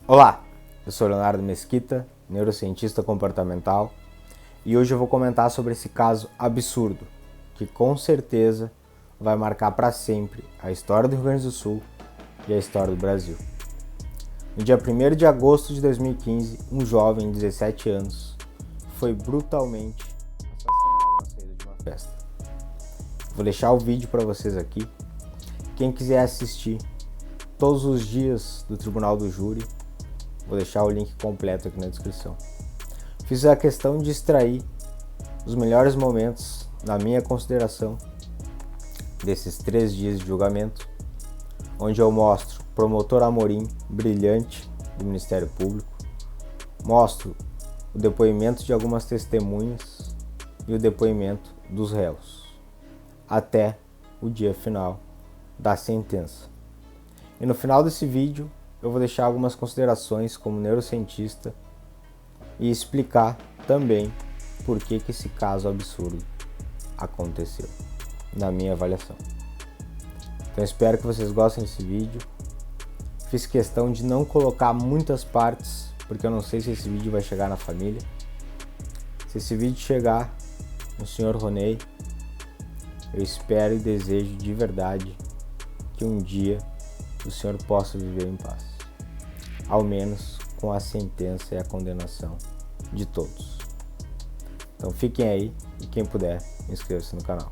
Olá, eu sou Leonardo Mesquita, neurocientista comportamental, e hoje eu vou comentar sobre esse caso absurdo, que com certeza vai marcar para sempre a história do Rio Grande do Sul e a história do Brasil. No dia 1º de agosto de 2015, um jovem de 17 anos foi brutalmente assassinado na saída de uma festa. Vou deixar o vídeo para vocês aqui. Quem quiser assistir todos os dias do Tribunal do Júri, vou deixar o link completo aqui na descrição. Fiz a questão de extrair os melhores momentos, na minha consideração, desses 3 dias de julgamento, onde eu mostro o promotor Amorim, brilhante, do Ministério Público, mostro o depoimento de algumas testemunhas e o depoimento dos réus, até o dia final da sentença. E no final desse vídeo, eu vou deixar algumas considerações como neurocientista e explicar também por que esse caso absurdo aconteceu, na minha avaliação. Então espero que vocês gostem desse vídeo. Fiz questão de não colocar muitas partes, porque eu não sei se esse vídeo vai chegar na família. Se esse vídeo chegar no Sr. Ronei, eu espero e desejo de verdade que um dia o senhor possa viver em paz, ao menos com a sentença e a condenação de todos. Então fiquem aí e quem puder, inscreva-se no canal.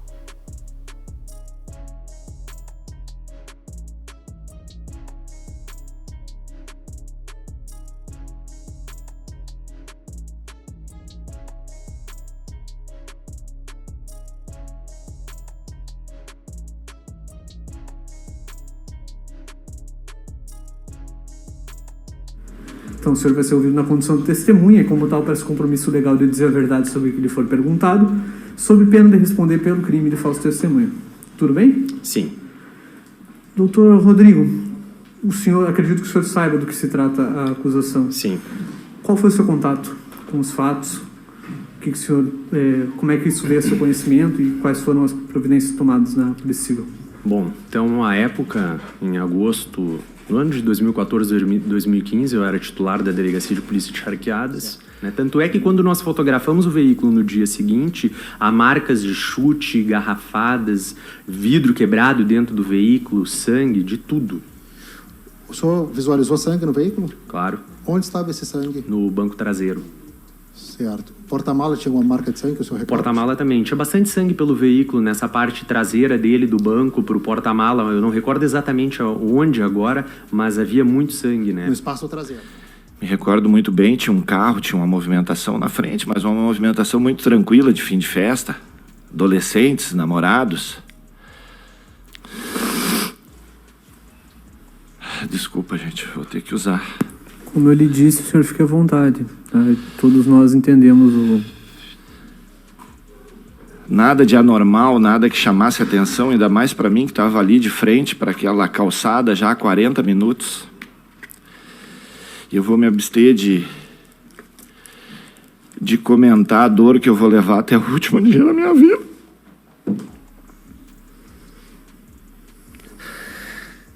Então o senhor vai ser ouvido na condição de testemunha e, como tal, parece compromisso legal de dizer a verdade sobre o que lhe for perguntado, sob pena de responder pelo crime de falso testemunho. Tudo bem? Sim. Doutor Rodrigo, o senhor, acredito que o senhor saiba do que se trata a acusação. Sim. Qual foi o seu contato com os fatos? O senhor, como é que isso veio a seu conhecimento e quais foram as providências tomadas na Polícia Civil? Bom, então, à época, em agosto, no ano de 2014, 2015, eu era titular da Delegacia de Polícia de Charqueadas. Né? Tanto é que quando nós fotografamos o veículo no dia seguinte, há marcas de chute, garrafadas, vidro quebrado dentro do veículo, sangue, de tudo. O senhor visualizou sangue no veículo? Claro. Onde estava esse sangue? No banco traseiro. Certo. Porta-mala tinha uma marca de sangue que o senhor recorda? Porta-mala também. Tinha bastante sangue pelo veículo, nessa parte traseira dele, do banco, para o porta-mala. Eu não recordo exatamente onde agora, mas havia muito sangue, né? No espaço traseiro. Me recordo muito bem, tinha um carro, tinha uma movimentação na frente, mas uma movimentação muito tranquila de fim de festa. Adolescentes, namorados. Desculpa, gente, vou ter que usar. Como eu lhe disse, o senhor fique à vontade. Tá? Todos nós entendemos o... Nada de anormal, nada que chamasse atenção, ainda mais para mim que estava ali de frente para aquela calçada já há 40 minutos. E eu vou me abster de comentar a dor que eu vou levar até o último dia da minha vida.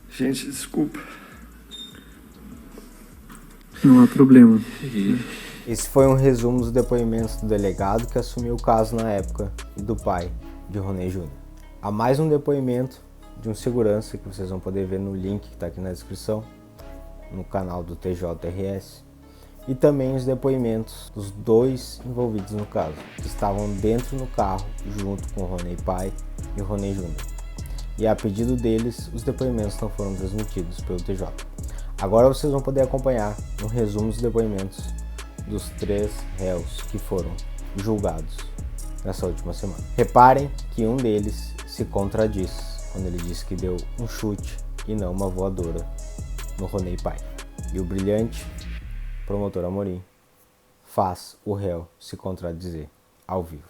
Gente, desculpa. Não há problema. Esse foi um resumo dos depoimentos do delegado que assumiu o caso na época e do pai de Ronei Júnior. Há mais um depoimento de um segurança que vocês vão poder ver no link que está aqui na descrição, no canal do TJRS, e também os depoimentos dos 2 envolvidos no caso, que estavam dentro do carro junto com o Ronei pai e o Ronei Júnior. E a pedido deles, os depoimentos não foram transmitidos pelo TJ. Agora vocês vão poder acompanhar um resumo dos depoimentos dos 3 réus que foram julgados nessa última semana. Reparem que um deles se contradiz quando ele diz que deu um chute e não uma voadora no Ronei pai. E o brilhante promotor Amorim faz o réu se contradizer ao vivo.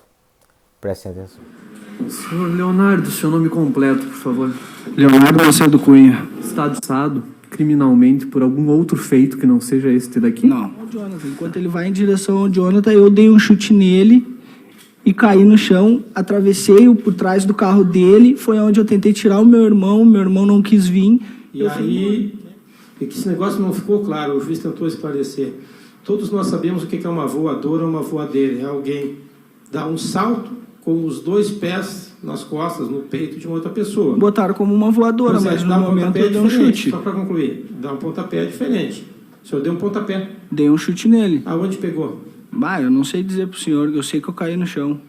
Prestem atenção. Senhor Leonardo, seu nome completo, por favor. Leonardo Macedo Cunha. Está acusado criminalmente por algum outro feito que não seja este daqui? Não. O Jonathan, enquanto ele vai em direção ao Jonathan, eu dei um chute nele e caí no chão, atravessei por trás do carro dele, foi onde eu tentei tirar o meu irmão não quis vir. E aí é que esse negócio não ficou claro, o juiz tentou esclarecer. Todos nós sabemos o que é uma voadora ou uma voadeira. É alguém dar um salto com os 2 pés nas costas, no peito de uma outra pessoa. Botaram como uma voadora, mas no momento eu dei um chute. Só para concluir, dar um pontapé é diferente. O senhor deu um pontapé. Dei um chute nele. Aonde pegou? Eu não sei dizer pro senhor, eu sei que eu caí no chão.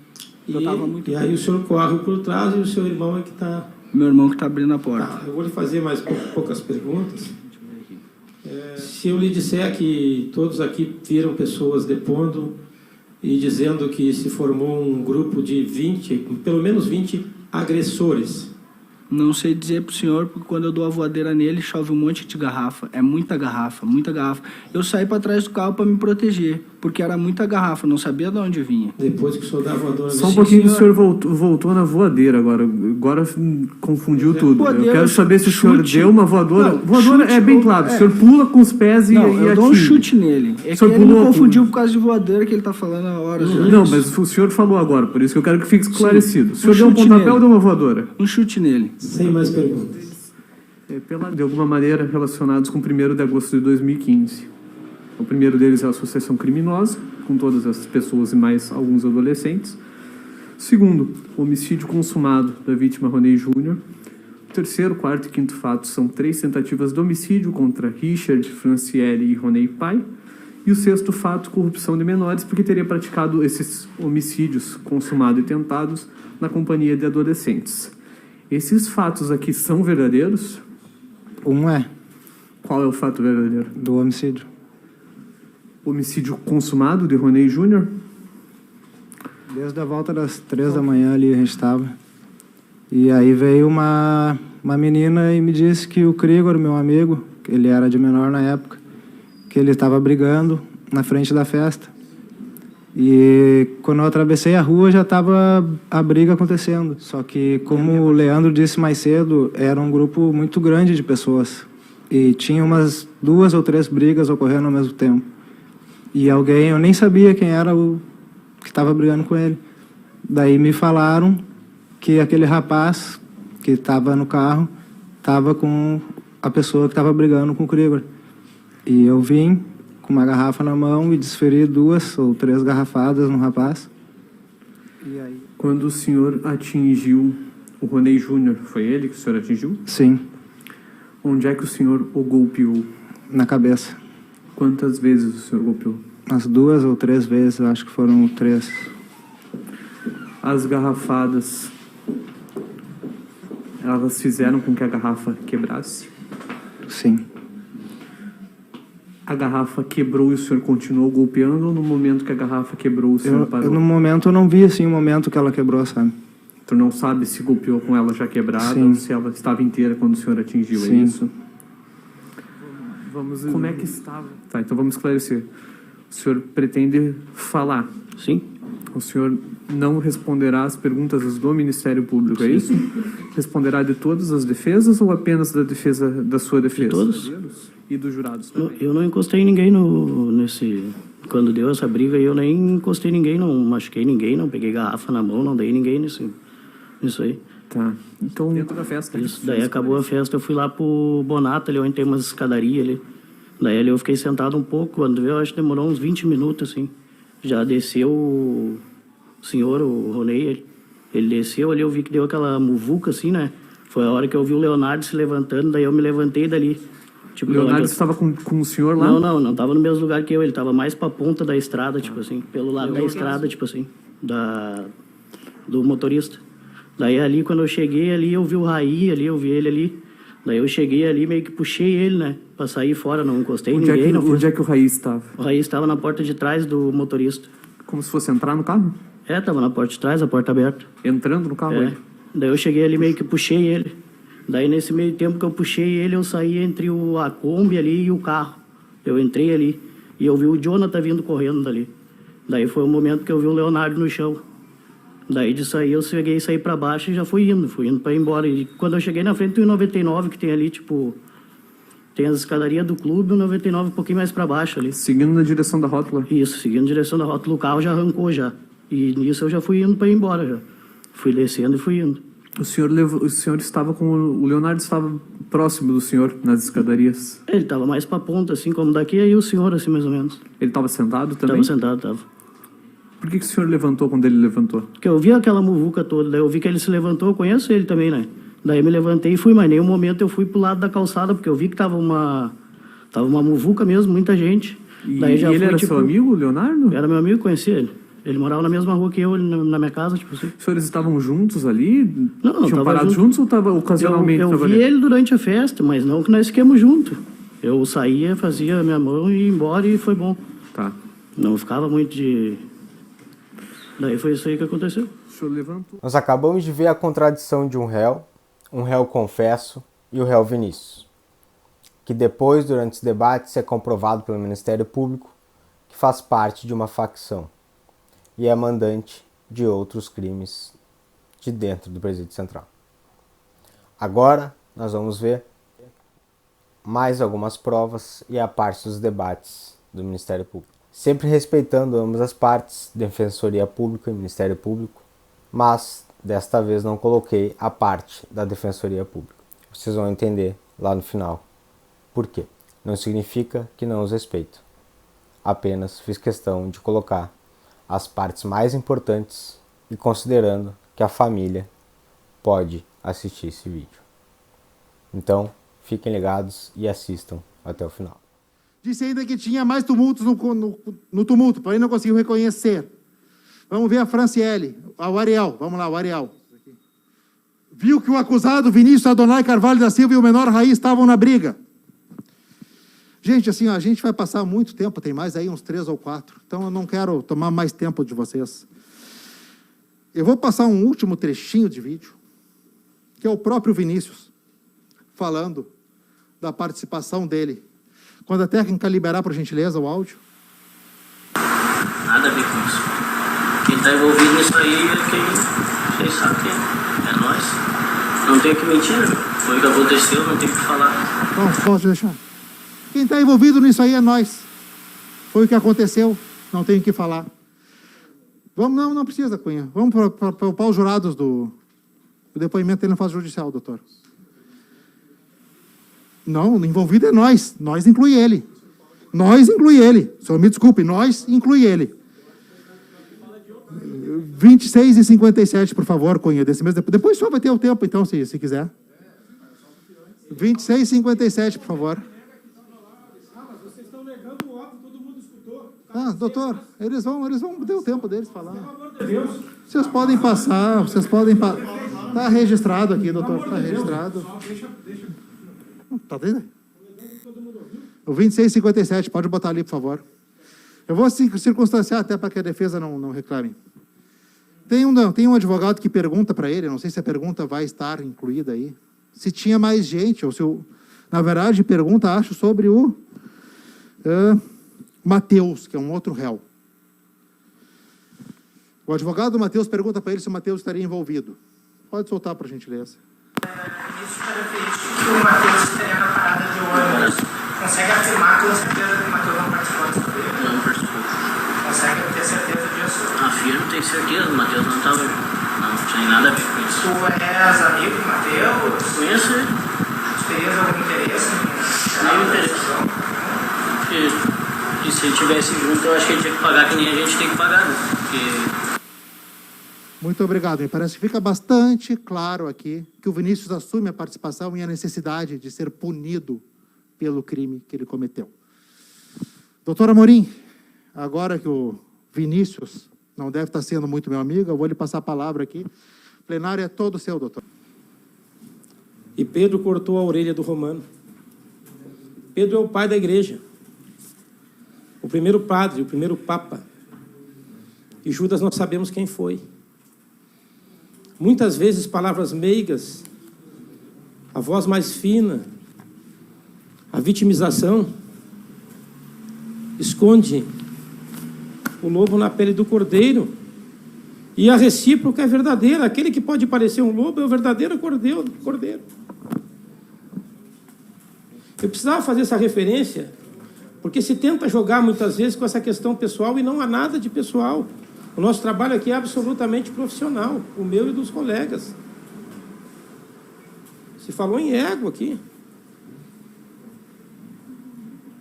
E aí o senhor corre por trás e o seu irmão é que está... Meu irmão que está abrindo a porta. Tá, eu vou lhe fazer mais poucas perguntas. Se eu lhe disser que todos aqui viram pessoas depondo e dizendo que se formou um grupo de 20, pelo menos 20 agressores. Não sei dizer pro senhor, porque quando eu dou a voadeira nele, chove um monte de garrafa. É muita garrafa, muita garrafa. Eu saí para trás do carro para me proteger, porque era muita garrafa, não sabia de onde vinha. Depois que o senhor dá a voadora... Só um pouquinho, o senhor voltou na voadeira agora. Agora confundiu tudo. Voadeira, eu quero saber se o senhor chute. deu uma voadora. Não, voadora chute, é bem claro. O senhor pula com os pés e eu dou um atira. chute nele. É que ele me confundiu por causa de voadeira que ele tá falando há horas. Não, mas o senhor falou agora, por isso que eu quero que fique esclarecido. O senhor deu um chute pontapé nele. ou deu uma voadora? Um chute nele. Sem mais perguntas. De alguma maneira relacionados com o 1º de agosto de 2015. O primeiro deles é a associação criminosa, com todas essas pessoas e mais alguns adolescentes. Segundo, o homicídio consumado da vítima Ronei Júnior. O terceiro, quarto e quinto fato são 3 tentativas de homicídio contra Richard, Franciele e Ronei Pai. E o sexto fato, corrupção de menores, porque teria praticado esses homicídios consumados e tentados na companhia de adolescentes. Esses fatos aqui são verdadeiros? Um é. Qual é o fato verdadeiro? Do homicídio. Homicídio consumado de Ronei Júnior? Desde a volta das 3 da manhã ali a gente estava. E aí veio uma menina e me disse que o Krigor, meu amigo, ele era de menor na época, que ele estava brigando na frente da festa. E quando eu atravessei a rua já estava a briga acontecendo. Só que, como o Leandro disse mais cedo, era um grupo muito grande de pessoas. E tinha umas 2 ou 3 brigas ocorrendo ao mesmo tempo. E alguém, eu nem sabia quem era o que estava brigando com ele. Daí me falaram que aquele rapaz que estava no carro estava com a pessoa que estava brigando com o Krigor. E eu vim com uma garrafa na mão e desferi 2 ou 3 garrafadas no rapaz. E aí... Quando o senhor atingiu o Ronei Júnior, foi ele que o senhor atingiu? Sim. Onde é que o senhor o golpeou? Na cabeça. Quantas vezes o senhor golpeou? Umas 2 ou 3 vezes, eu acho que foram 3. As garrafadas, elas fizeram com que a garrafa quebrasse? Sim. A garrafa quebrou e o senhor continuou golpeando, ou no momento que a garrafa quebrou o senhor parou? No momento eu não vi assim o momento que ela quebrou, sabe? Tu não sabe se golpeou com ela já quebrada, Sim. ou se ela estava inteira quando o senhor atingiu, Sim. é isso? Como é que estava? Tá, então vamos esclarecer. O senhor pretende falar? Sim. O senhor não responderá às perguntas do Ministério Público, Sim. é isso? Responderá de todas as defesas ou apenas da defesa da sua defesa? De todos. E dos jurados também? Eu não encostei em ninguém nesse... Quando deu essa briga, eu nem encostei em ninguém, não machuquei ninguém, não peguei garrafa na mão, não dei ninguém nisso aí. Tá. Então, dentro da festa... Isso. Daí acabou a festa, eu fui lá pro Bonato, ali onde tem umas escadarias ali. Daí ali eu fiquei sentado um pouco, quando eu acho que demorou uns 20 minutos, assim. Já desceu o senhor, o Ronei, ele desceu ali, eu vi que deu aquela muvuca, assim, né? Foi a hora que eu vi o Leonardo se levantando, daí eu me levantei dali. Tipo, Leonardo estava com o senhor lá? Não estava no mesmo lugar que eu, ele estava mais pra ponta da estrada, tipo assim, pelo lado da estrada, tipo assim, do motorista. Daí ali, quando eu cheguei ali, eu vi o Raí ali, eu vi ele ali. Daí eu cheguei ali, meio que puxei ele, né? Pra sair fora, não encostei em ninguém. Onde é que o Raí estava? O Raí estava na porta de trás do motorista. Como se fosse entrar no carro? É, tava na porta de trás, a porta aberta. Entrando no carro? É. Daí eu cheguei ali, meio que puxei ele. Daí nesse meio tempo que eu puxei ele, eu saí entre a Kombi ali e o carro. Eu entrei ali e eu vi o Jonathan vindo correndo dali. Daí foi o momento que eu vi o Leonardo no chão. Daí disso aí eu cheguei e saí pra baixo e já fui indo pra ir embora. E quando eu cheguei na frente do 99, que tem ali, tipo... Tem as escadarias do clube, o 99 um pouquinho mais pra baixo ali. Seguindo na direção da rótula? Isso, seguindo na direção da rótula. O carro já arrancou já. E nisso eu já fui indo pra ir embora já. Fui descendo e fui indo. O senhor estava com... O Leonardo estava próximo do senhor nas escadarias? Ele estava mais pra ponta, assim, como daqui, aí o senhor, assim, mais ou menos. Ele estava sentado também? Estava sentado, estava. Por que o senhor levantou quando ele levantou? Porque eu vi aquela muvuca toda, daí eu vi que ele se levantou, eu conheço ele também, né? Daí eu me levantei e fui, mas em nenhum momento eu fui pro lado da calçada, porque eu vi que tava uma muvuca mesmo, muita gente. Daí já ele fui, era tipo, seu amigo, Leonardo? Era meu amigo, conhecia ele. Ele morava na mesma rua que eu, na minha casa, tipo assim. Os senhores estavam juntos ali? Não, tinham parado juntos ou tava ocasionalmente? Eu vi ele durante a festa, mas não que nós fiquemos juntos. Eu saía, fazia a minha mão e ia embora e foi bom. Tá. Não ficava muito de... Daí foi isso aí que aconteceu. O senhor levantou. Nós acabamos de ver a contradição de um réu confesso e o réu Vinícius, que depois, durante os debates, é comprovado pelo Ministério Público que faz parte de uma facção e é mandante de outros crimes de dentro do Presídio Central. Agora nós vamos ver mais algumas provas e a parte dos debates do Ministério Público. Sempre respeitando ambas as partes, Defensoria Pública e Ministério Público, mas desta vez não coloquei a parte da Defensoria Pública. Vocês vão entender lá no final por quê. Não significa que não os respeito. Apenas fiz questão de colocar as partes mais importantes e considerando que a família pode assistir esse vídeo. Então, fiquem ligados e assistam até o final. Disse ainda que tinha mais tumultos no tumulto, porém não conseguiu reconhecer. Vamos ver a Franciele, o Ariel, vamos lá, o Ariel. Viu que o acusado Vinícius Adonai Carvalho da Silva e o menor Raí estavam na briga. Gente, assim, a gente vai passar muito tempo, tem mais aí uns 3 ou 4, então eu não quero tomar mais tempo de vocês. Eu vou passar um último trechinho de vídeo, que é o próprio Vinícius, falando da participação dele. Quando a técnica liberar, por gentileza, o áudio. Nada a ver com isso. Quem está envolvido nisso aí é quem vocês sabem quem é nós. Não tem que mentir, foi o que aconteceu, não tem o que falar. Bom, pode deixar. Quem está envolvido nisso aí é nós. Foi o que aconteceu, não tem o que falar. Vamos, não precisa, Cunha. Vamos para os jurados do depoimento dele na fase judicial, doutor. Não, envolvido é nós. Nós inclui ele. Nós inclui ele. O senhor me desculpe, nós inclui ele. 26 e 57, por favor, Cunha, desse mês. Depois só vai ter o tempo, então, se quiser. 26 e 57, por favor. Vocês estão negando o óbvio, todo mundo escutou. Ah, doutor, eles vão ter o tempo deles falar. Pelo amor de Deus. Vocês podem passar, Está registrado aqui, doutor, está registrado. Tá dentro? O 2657, pode botar ali, por favor. Eu vou circunstanciar até para que a defesa não reclame. Tem um advogado que pergunta para ele, não sei se a pergunta vai estar incluída aí, se tinha mais gente, ou se na verdade, pergunta, acho, sobre o Matheus, que é um outro réu. O advogado do Matheus pergunta para ele se o Matheus estaria envolvido. Pode soltar, por gentileza. Isso característico que o Matheus estaria na parada de ônibus. Consegue afirmar com certeza que o Matheus não participou dessa briga? Não participou. Consegue ter certeza disso? Afirmo, tenho certeza, o Matheus não estava. Não tem nada a ver com isso. Tu és amigo do Matheus? Conheço ele. Tu terias algum interesse em Nenhum interesse. Porque se ele estivesse junto, eu acho que ele tinha que pagar que nem a gente tem que pagar, né? Porque... Muito obrigado. Me parece que fica bastante claro aqui que o Vinícius assume a participação e a necessidade de ser punido pelo crime que ele cometeu. Doutor Amorim, agora que o Vinícius não deve estar sendo muito meu amigo, eu vou lhe passar a palavra aqui. O plenário é todo seu, doutor. E Pedro cortou a orelha do Romano. Pedro é o pai da igreja. O primeiro padre, o primeiro papa. E Judas nós sabemos quem foi. Muitas vezes palavras meigas, a voz mais fina, a vitimização, esconde o lobo na pele do cordeiro. E a recíproca é verdadeira. Aquele que pode parecer um lobo é o verdadeiro cordeiro. Eu precisava fazer essa referência, porque se tenta jogar muitas vezes com essa questão pessoal e não há nada de pessoal. O nosso trabalho aqui é absolutamente profissional, o meu e dos colegas. Se falou em ego aqui.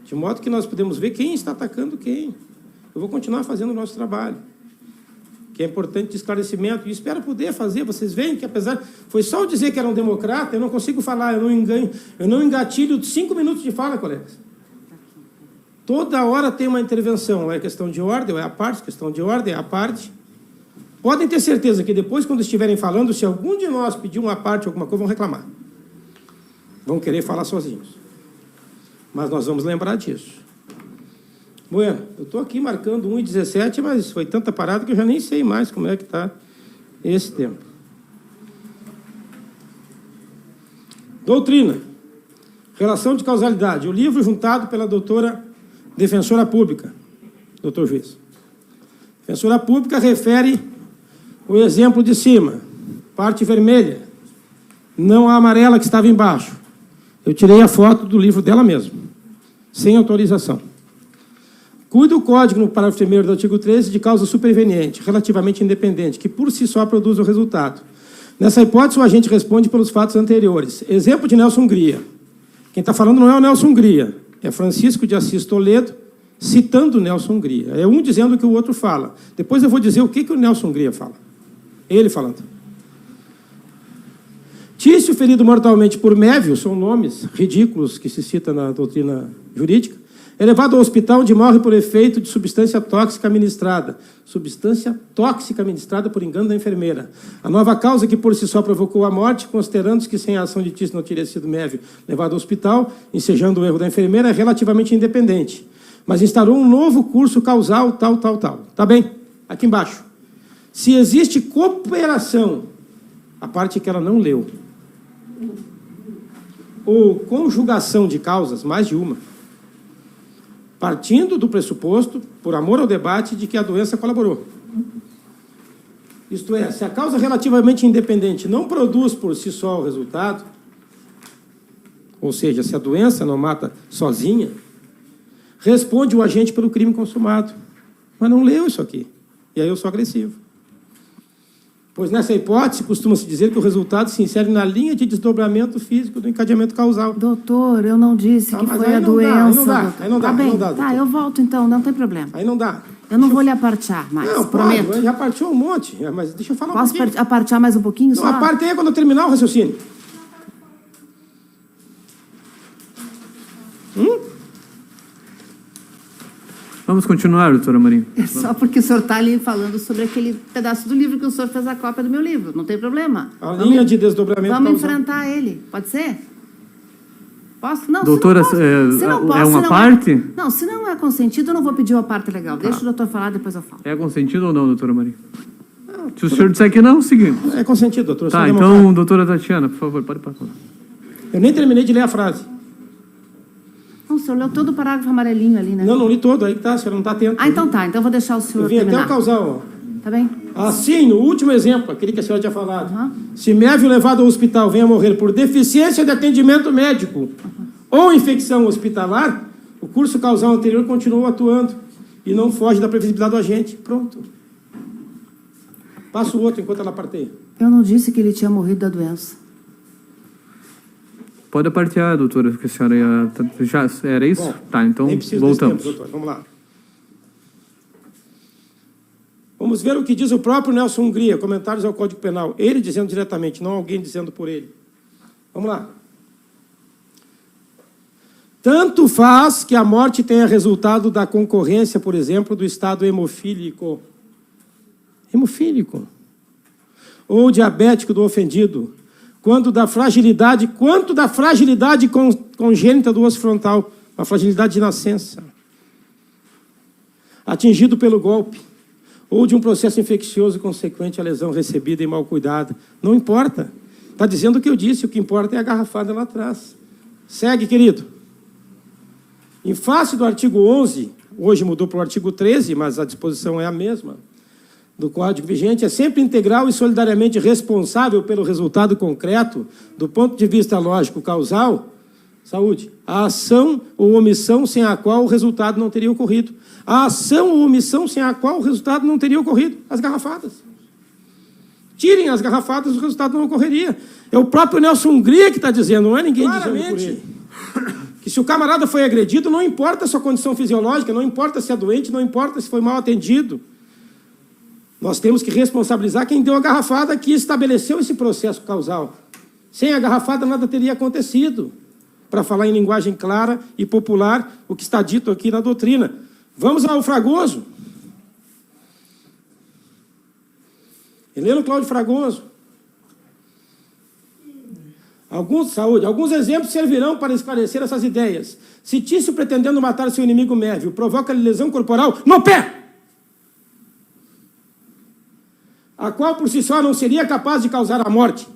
De modo que nós podemos ver quem está atacando quem. Eu vou continuar fazendo o nosso trabalho, que é importante de esclarecimento, e espero poder fazer. Vocês veem que, apesar... Foi só eu dizer que era um democrata, eu não consigo falar, eu não engatilho 5 minutos de fala, colegas. Toda hora tem uma intervenção, é questão de ordem, é a parte, questão de ordem, é a parte. Podem ter certeza que depois, quando estiverem falando, se algum de nós pedir uma parte, alguma coisa, vão reclamar. Vão querer falar sozinhos. Mas nós vamos lembrar disso. Bueno, eu estou aqui marcando 1h17, mas foi tanta parada que eu já nem sei mais como é que está esse tempo. Doutrina. Relação de causalidade. O livro juntado pela doutora defensora pública, doutor juiz. Defensora pública refere o exemplo de cima, parte vermelha, não a amarela que estava embaixo. Eu tirei a foto do livro dela mesmo, sem autorização. Cuida o código, no parágrafo 1º do artigo 13, de causa superveniente, relativamente independente, que por si só produz o resultado. Nessa hipótese, o agente responde pelos fatos anteriores. Exemplo de Nelson Hungria. Quem está falando não é o Nelson Hungria, é Francisco de Assis Toledo, citando Nelson Hungria. É um dizendo o que o outro fala. Depois eu vou dizer o que o Nelson Hungria fala. Ele falando. Tício, ferido mortalmente por Mévio, são nomes ridículos que se cita na doutrina jurídica, é levado ao hospital onde morre por efeito de substância tóxica administrada. Substância tóxica administrada por engano da enfermeira. A nova causa que por si só provocou a morte, considerando-se que sem a ação de Tício não teria sido Mévio levado ao hospital, ensejando o erro da enfermeira, é relativamente independente. Mas instaurou um novo curso causal, tal. Tá bem? Aqui embaixo. Se existe cooperação, a parte que ela não leu, ou conjugação de causas, mais de uma, partindo do pressuposto, por amor ao debate, de que a doença colaborou. Isto é, se a causa relativamente independente não produz por si só o resultado, ou seja, se a doença não mata sozinha, responde o agente pelo crime consumado. Mas não leu isso aqui. E aí eu sou agressivo. Pois nessa hipótese, costuma-se dizer que o resultado se insere na linha de desdobramento físico do encadeamento causal. Doutor, eu não disse que foi a doença. Aí não dá. Tá, eu volto então, não tem problema. Aí não dá. Eu não vou lhe apartear mais, não, prometo. Pode, já partiu um monte, mas deixa eu falar Posso um pouquinho. Posso apartear mais um pouquinho só? Não, aparte aí quando eu terminar o raciocínio. Vamos continuar, doutora Marinho. É só porque o senhor está ali falando sobre aquele pedaço do livro que o senhor fez a cópia do meu livro. Não tem problema. A linha de desdobramento Vamos causal. enfrentar ele. Pode ser? Posso? Não, doutora, é uma parte? Não, se não é consentido, eu não vou pedir uma parte legal. Deixa o doutor falar, depois eu falo. É consentido ou não, doutora Marinho? Se o senhor disser que não, seguinte. É consentido, doutora. Tá, então, doutora Tatiana, por favor, pode passar. Eu nem terminei de ler a frase. Não, o senhor leu todo o parágrafo amarelinho ali, né? Não li todo, aí tá, a senhora não está atento. Ah, então tá, então eu vou deixar o senhor eu vim terminar. até o causal, ó. Tá bem? Assim, no último exemplo, aquele que a senhora tinha falado, se Mévio levado ao hospital venha morrer por deficiência de atendimento médico ou infecção hospitalar, o curso causal anterior continua atuando e não foge da previsibilidade do agente. Pronto. Passa o outro enquanto ela parteia. Eu não disse que ele tinha morrido da doença. Pode apartear, doutora, porque a senhora já era isso? Bom, tá, então voltamos. Tempo, doutor. Vamos lá. Vamos ver o que diz o próprio Nelson Hungria, comentários ao Código Penal. Ele dizendo diretamente, não alguém dizendo por ele. Vamos lá. Tanto faz que a morte tenha resultado da concorrência, por exemplo, do estado hemofílico. Hemofílico. Ou diabético do ofendido. Quanto da fragilidade congênita do osso frontal, a fragilidade de nascença, atingido pelo golpe, ou de um processo infeccioso consequente à lesão recebida e mal cuidada. Não importa. Está dizendo o que eu disse, o que importa é a garrafada lá atrás. Segue, querido. Em face do artigo 11, hoje mudou para o artigo 13, mas a disposição é a mesma, do Código vigente, é sempre integral e solidariamente responsável pelo resultado concreto, do ponto de vista lógico causal, saúde, a ação ou omissão sem a qual o resultado não teria ocorrido. A ação ou omissão sem a qual o resultado não teria ocorrido. As garrafadas. tirem as garrafadas, o resultado não ocorreria. É o próprio Nelson Hungria que está dizendo, não é ninguém dizendo por ele. Que se o camarada foi agredido, não importa a sua condição fisiológica, não importa se é doente, não importa se foi mal atendido. Nós temos que responsabilizar quem deu a garrafada que estabeleceu esse processo causal. Sem a garrafada, nada teria acontecido. Para falar em linguagem clara e popular, o que está dito aqui na doutrina. Vamos ao Fragoso. Heleno Cláudio Fragoso. Alguns exemplos servirão para esclarecer essas ideias. Se Tício, pretendendo matar seu inimigo Mévio, provoca-lhe lesão corporal no pé, a qual por si só não seria capaz de causar a morte,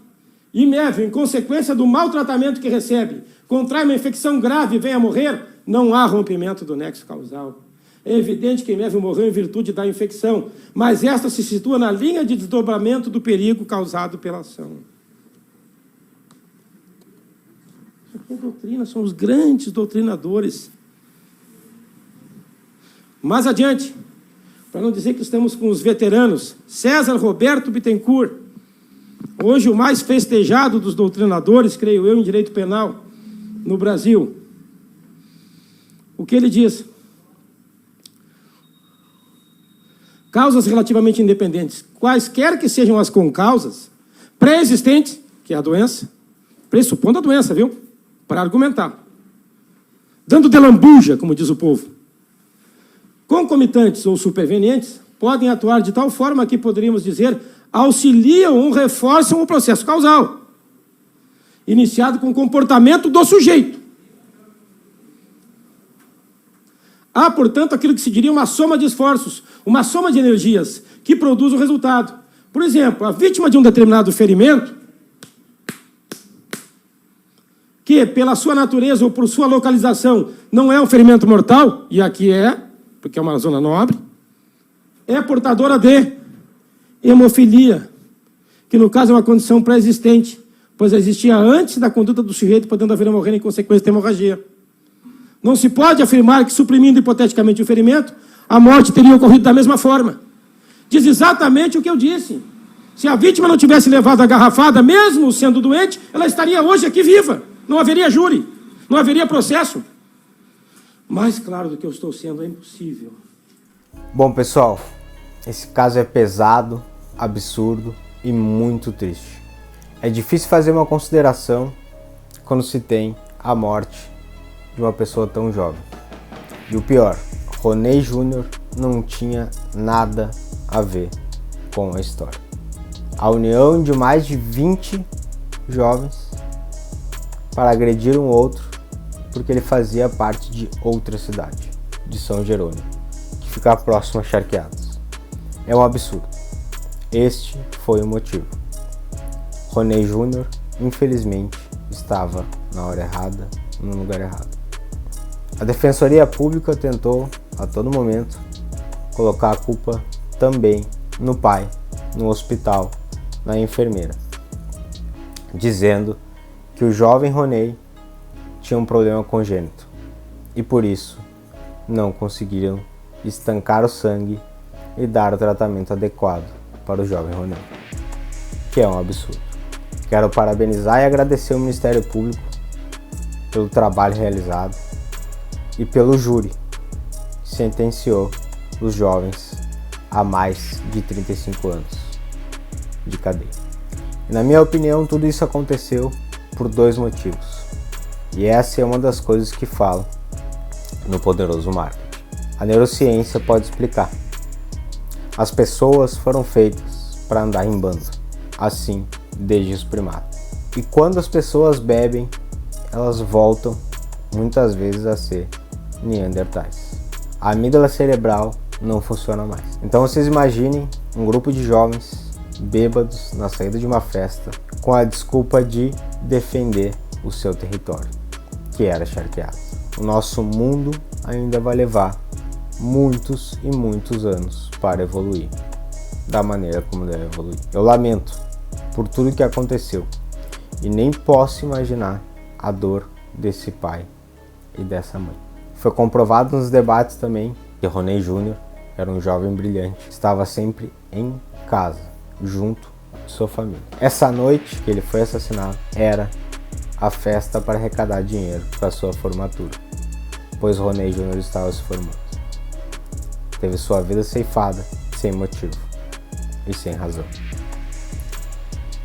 e Mévio, em consequência do maltratamento que recebe, contrai uma infecção grave e vem a morrer, não há rompimento do nexo causal. É evidente que Mévio morreu em virtude da infecção, mas esta se situa na linha de desdobramento do perigo causado pela ação. Isso aqui é doutrina, são os grandes doutrinadores. Mais adiante, para não dizer que estamos com os veteranos, César Roberto Bittencourt, hoje o mais festejado dos doutrinadores, creio eu, em direito penal no Brasil. O que ele diz? Causas relativamente independentes, quaisquer que sejam as concausas, pré-existentes, que é a doença, pressupondo a doença, viu? Para argumentar. Dando de lambuja, como diz o povo. Concomitantes ou supervenientes podem atuar de tal forma que poderíamos dizer auxiliam ou reforçam o processo causal, iniciado com o comportamento do sujeito. Há, portanto, aquilo que se diria uma soma de esforços, uma soma de energias que produz o resultado. Por exemplo, a vítima de um determinado ferimento, que pela sua natureza ou por sua localização não é um ferimento mortal, e aqui é, porque é uma zona nobre, é portadora de hemofilia, que no caso é uma condição pré-existente, pois existia antes da conduta do sujeito, podendo haver hemorragia em consequência de hemorragia. Não se pode afirmar que, suprimindo hipoteticamente o ferimento, a morte teria ocorrido da mesma forma. Diz exatamente o que eu disse. Se a vítima não tivesse levado a garrafada, mesmo sendo doente, ela estaria hoje aqui viva. Não haveria júri, não haveria processo. Mais claro do que eu estou sendo é impossível. Bom, pessoal, esse caso é pesado, absurdo e muito triste. É difícil fazer uma consideração quando se tem a morte de uma pessoa tão jovem. E o pior, Roney Júnior não tinha nada a ver com a história. A união de mais de 20 jovens para agredir um outro porque ele fazia parte de outra cidade, de São Jerônimo, que fica próximo a Charqueadas. É um absurdo. Este foi o motivo. Roney Júnior, infelizmente, estava na hora errada, no lugar errado. A Defensoria Pública tentou, a todo momento, colocar a culpa também no pai, no hospital, na enfermeira, dizendo que o jovem Roney tinha um problema congênito e por isso não conseguiram estancar o sangue e dar o tratamento adequado para o jovem Roney, que é um absurdo. Quero parabenizar e agradecer ao Ministério Público pelo trabalho realizado e pelo júri que sentenciou os jovens a mais de 35 anos de cadeia. E, na minha opinião, tudo isso aconteceu por dois motivos. E essa é uma das coisas que falo no Poderoso Marketing. A neurociência pode explicar. As pessoas foram feitas para andar em bando, assim desde os primatas. E quando as pessoas bebem, elas voltam muitas vezes a ser neandertais. A amígdala cerebral não funciona mais. Então vocês imaginem um grupo de jovens bêbados na saída de uma festa com a desculpa de defender o seu território, que era Charqueadas. O nosso mundo ainda vai levar muitos e muitos anos para evoluir da maneira como deve evoluir. Eu lamento por tudo que aconteceu e nem posso imaginar a dor desse pai e dessa mãe. Foi comprovado nos debates também que Roney Júnior era um jovem brilhante, estava sempre em casa, junto de sua família. Essa noite que ele foi assassinado era a festa para arrecadar dinheiro para sua formatura, pois Roney Júnior estava se formando. Teve sua vida ceifada sem motivo e sem razão.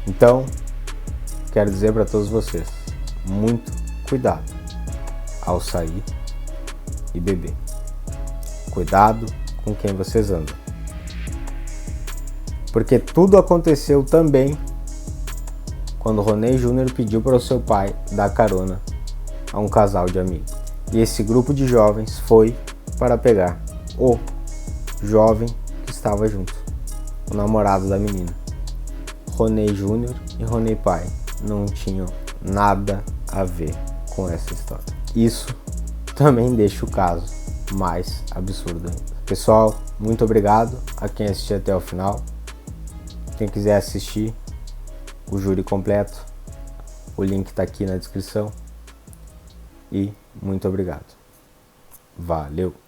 Então, quero dizer para todos vocês, muito cuidado ao sair e beber. Cuidado com quem vocês andam. Porque tudo aconteceu também quando Roney Júnior pediu para o seu pai dar carona a um casal de amigos. E esse grupo de jovens foi para pegar o jovem que estava junto, o namorado da menina. Roney Júnior e Roney pai não tinham nada a ver com essa história. Isso também deixa o caso mais absurdo ainda. Pessoal, muito obrigado a quem assistiu até o final. Quem quiser assistir o júri completo, o link está aqui na descrição. E muito obrigado. Valeu!